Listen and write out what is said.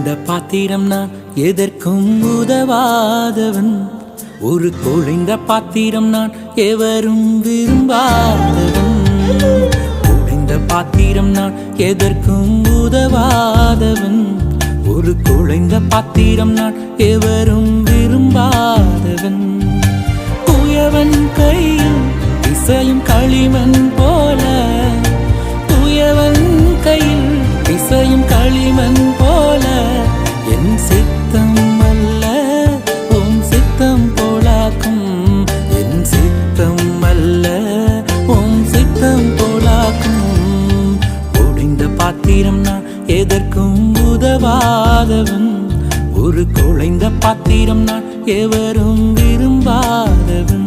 குழைந்த பாத்திரம் நான் எதற்கும் உதவாதவன். ஒரு குழைந்த பாத்திரம் நான் எவரும் விரும்பாதவன். குழைந்த பாத்திரம் நான் எதற்கும் உதவாதவன். ஒரு குழைந்த பாத்திரம் நான் எவரும் விரும்பாதவன். குயவன் கையில் இசையும் களிமண் போல, குயவன் கையில் இசையும் களிமண் போல, என் சித்தம் அல்ல உம் சித்தம் போலாக்கும். என் சித்தம் அல்ல உம் சித்தம் போலாக்கும். ஒடிந்த பாத்திரம் நான் எதற்கும் உதவாதவன். ஒரு குழைந்த பாத்திரம் நான் எவரும் விரும்பாதவன்.